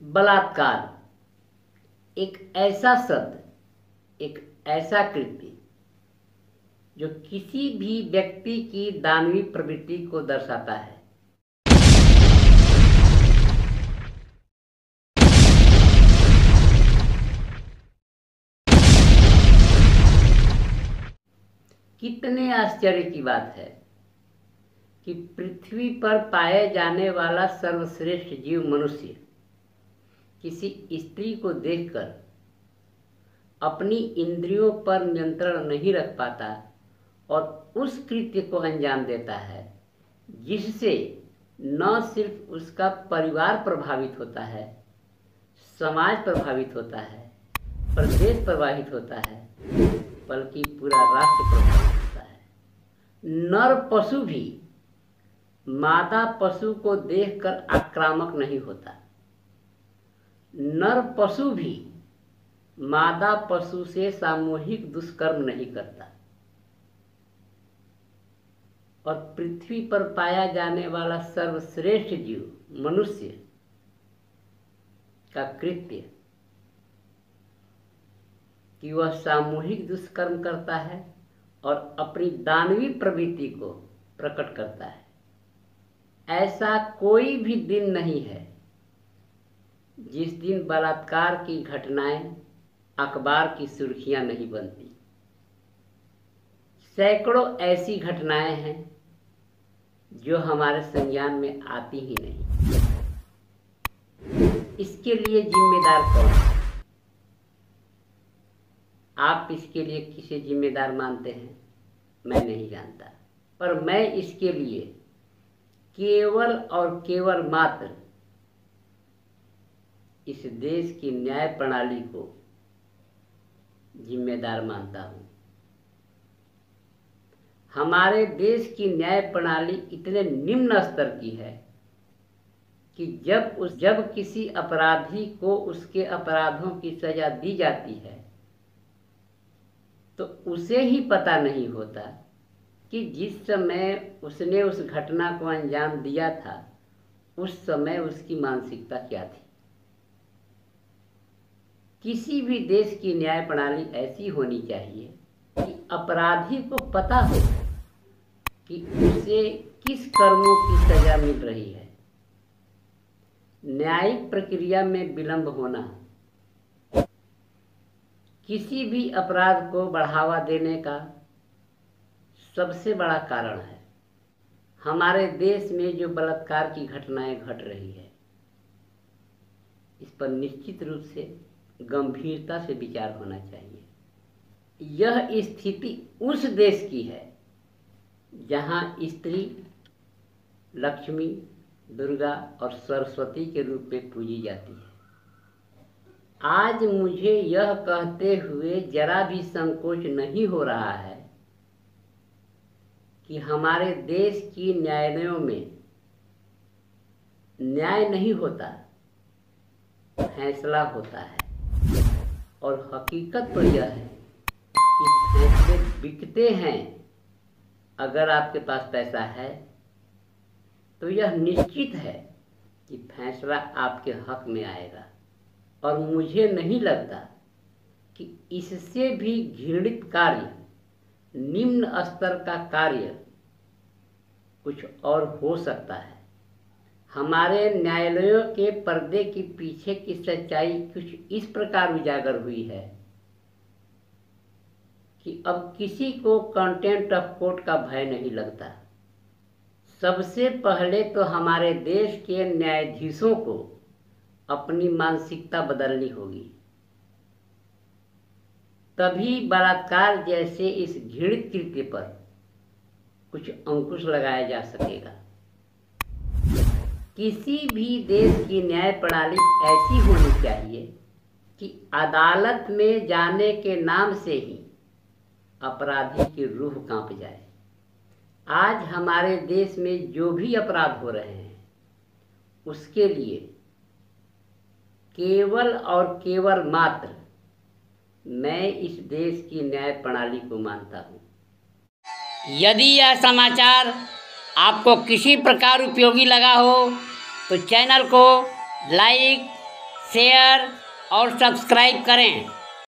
बलात्कार एक ऐसा शब्द, एक ऐसा कृत्य जो किसी भी व्यक्ति की दानवीय प्रवृत्ति को दर्शाता है। कितने आश्चर्य की बात है कि पृथ्वी पर पाए जाने वाला सर्वश्रेष्ठ जीव मनुष्य किसी स्त्री को देखकर अपनी इंद्रियों पर नियंत्रण नहीं रख पाता और उस कृत्य को अंजाम देता है जिससे न सिर्फ उसका परिवार प्रभावित होता है, समाज प्रभावित होता है, प्रदेश प्रभावित होता है, बल्कि पूरा राष्ट्र प्रभावित होता है। नर पशु भी मादा पशु को देखकर आक्रामक नहीं होता। नर पशु भी मादा पशु से सामूहिक दुष्कर्म नहीं करता। और पृथ्वी पर पाया जाने वाला सर्वश्रेष्ठ जीव मनुष्य का कृत्य कि वह सामूहिक दुष्कर्म करता है और अपनी दानवीय प्रवृत्ति को प्रकट करता है। ऐसा कोई भी दिन नहीं है जिस दिन बलात्कार की घटनाएं अखबार की सुर्खियां नहीं बनती। सैकड़ों ऐसी घटनाएं हैं जो हमारे संज्ञान में आती ही नहीं। इसके लिए जिम्मेदार कौन है? आप इसके लिए किसे जिम्मेदार मानते हैं मैं नहीं जानता, पर मैं इसके लिए केवल और केवल मात्र इस देश की न्याय प्रणाली को जिम्मेदार मानता हूं। हमारे देश की न्याय प्रणाली इतने निम्न स्तर की है कि जब किसी अपराधी को उसके अपराधों की सजा दी जाती है तो उसे ही पता नहीं होता कि जिस समय उसने उस घटना को अंजाम दिया था उस समय उसकी मानसिकता क्या थी। किसी भी देश की न्याय प्रणाली ऐसी होनी चाहिए कि अपराधी को पता हो कि उसे किस कर्मों की सजा मिल रही है। न्यायिक प्रक्रिया में विलंब होना किसी भी अपराध को बढ़ावा देने का सबसे बड़ा कारण है। हमारे देश में जो बलात्कार की घटनाएं घट रही है इस पर निश्चित रूप से गंभीरता से विचार होना चाहिए। यह स्थिति उस देश की है जहां स्त्री लक्ष्मी, दुर्गा और सरस्वती के रूप में पूजी जाती है। आज मुझे यह कहते हुए जरा भी संकोच नहीं हो रहा है कि हमारे देश की न्यायालयों में न्याय नहीं होता, फैसला होता है। और हकीकत तो यह है कि फैसले बिकते हैं। अगर आपके पास पैसा है तो यह निश्चित है कि फैसला आपके हक में आएगा। और मुझे नहीं लगता कि इससे भी घृणित कार्य, निम्न स्तर का कार्य कुछ और हो सकता है। हमारे न्यायालयों के पर्दे के पीछे की सच्चाई कुछ इस प्रकार उजागर हुई है कि अब किसी को कंटेम्प्ट ऑफ कोर्ट का भय नहीं लगता। सबसे पहले तो हमारे देश के न्यायाधीशों को अपनी मानसिकता बदलनी होगी, तभी बलात्कार जैसे इस घृणित कृत्य पर कुछ अंकुश लगाया जा सकेगा। किसी भी देश की न्याय प्रणाली ऐसी होनी चाहिए कि अदालत में जाने के नाम से ही अपराधी की रूह कांप जाए। आज हमारे देश में जो भी अपराध हो रहे हैं उसके लिए केवल और केवल मात्र मैं इस देश की न्याय प्रणाली को मानता हूँ। यदि यह समाचार आपको किसी प्रकार उपयोगी लगा हो तो चैनल को लाइक, शेयर और सब्सक्राइब करें।